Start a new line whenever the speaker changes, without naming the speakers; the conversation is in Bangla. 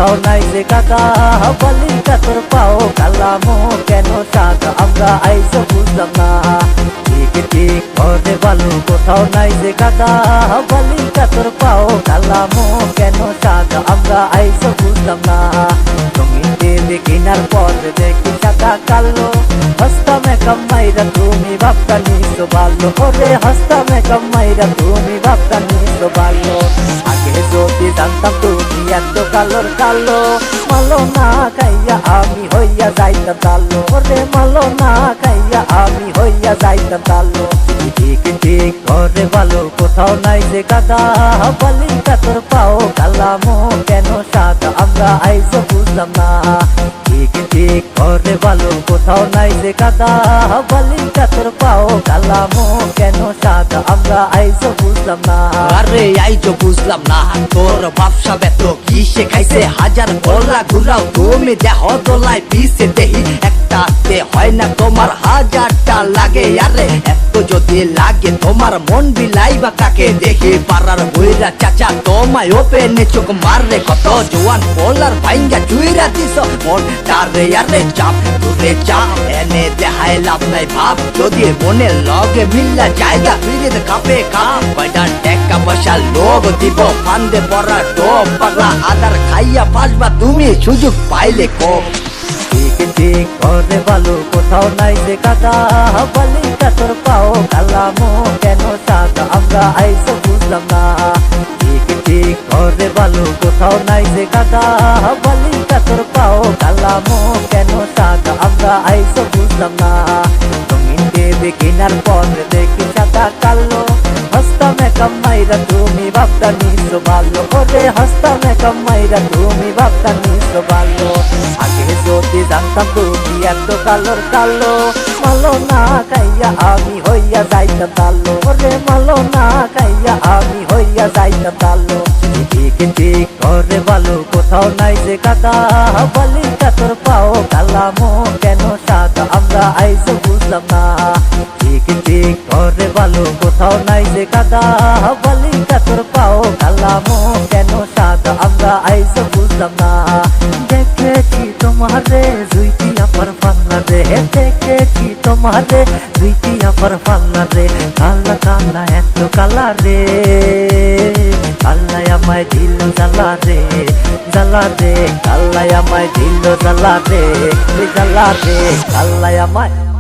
কোথাও নাই যে কাদা বালিকা তোর পাও কালা মন কেন সাদা আমরা আইসো বুঝলাম না ঠিক ঠিক করে বালু কোথাও নাই যে কাদা বালিকা তোর পাও কালা মন কেন সাদা আমরা আইসো বুঝলাম না তুমি দেবে কিনার পর দেখি সাদা কালো হস্তা মে কমাইরা তুমি বাপটা নিছো ভালো ওরে হস্তা মে কমাইরা তুমি বাপটা নিছো ভালো আগে যদি জানতাম তুমি এত কালোর কালো মালো না খাইয়া আমি হইয়া যাইতাম তালো ওরে মালো না খাইয়া আমি হইয়া যাইতাম তালো ঠিক ঠিক করে ভালো কোথাও নাই যে কাদা বালিকা তোর পাও কালা মন কেন সাদা আমরা আইসো বুঝলাম না ঠিক ঠিক করে ভালো কোথাও নাই যে কাদা বালিকা তোর পাও কালা মন কেন সাদা আমরা আইসো বুঝলাম না
আরে আইজো বুঝলাম না তোর ব্যবসা বেত কি শেখাইছে হাজার গলা ঘুরাও তুমি দেহ দোলায় পিছে দেহি একটাতে হয় না তোমার হাজারটা লাগে আরে এত যদি লাগে তোমার মন বিলাইবা কাকে দেখি পাড়ার বইরা চাচা তোমায় ওপেনে চোখ মাররে কত জোয়ান বলার ভাইঙ্গা চুইরা দিছ মন তারে আরে চাপ দূরে চাপ এনে দেখায় লাভ নাই ভাব যদি মনের লগে মিল্লা জায়গা ফিরে কাপে কাপ কয়টা টাকা পয়সা লোভ দিব ফান্দে পড়া টোপ পাগলা আদার খাইয়া ফাসবা তুমি সুযোগ পাইলে কম
ঠিক ঠিক করে ভালো কোথাও নাই যে কাদা বালিকা তোর পাও কালা মন কেন সাদা আমরা আইসো বুঝলাম না ঠিক ঠিক করে ভালো কোথাও নাই যে কাদা বালিকা তোর পাও কালা মন কেন সাদা আমরা আইসো বুঝলাম না তুমি দেবে কিনার পর দেখি সাদা কালো হস্তা মে কমাইরা তুমি বাপটা নিছো ভালো ওরে হস্তা মে কমাইরা তুমি বাপটা নিছো ভালো আগে যদি জানতাম তুমি এত কালোর কালো মালো না খাইয়া আমি হইয়া যাইতাম তালো ওরে মালো না খাইয়া আমি হইয়া যাইতাম তালো ঠিক ঠিক করে ভালো কোথাও নাই যে কাদা বালিকা তোর পাও কালা মন কেন সাদা আমরা আইসো বুঝলাম না ঠিক ঠিক করে ভালো কোথাও নাই যে কাদা বালিকা তোর পাও কালা মন কেন সাদা আমরা আইসো বুঝলাম না দেখেছি তোমারে জুইতি আমার পাল্লা রে দেখেছি তোমারে জুইতি আমার পাল্লা রে কালা কালা এত কালা রে কাল্লাই আমায় দিল জ্বালা রে জ্বালা রে কাল্লাই আমায় দিল জ্বালা রে জ্বালা রে কাল্লাই আমায়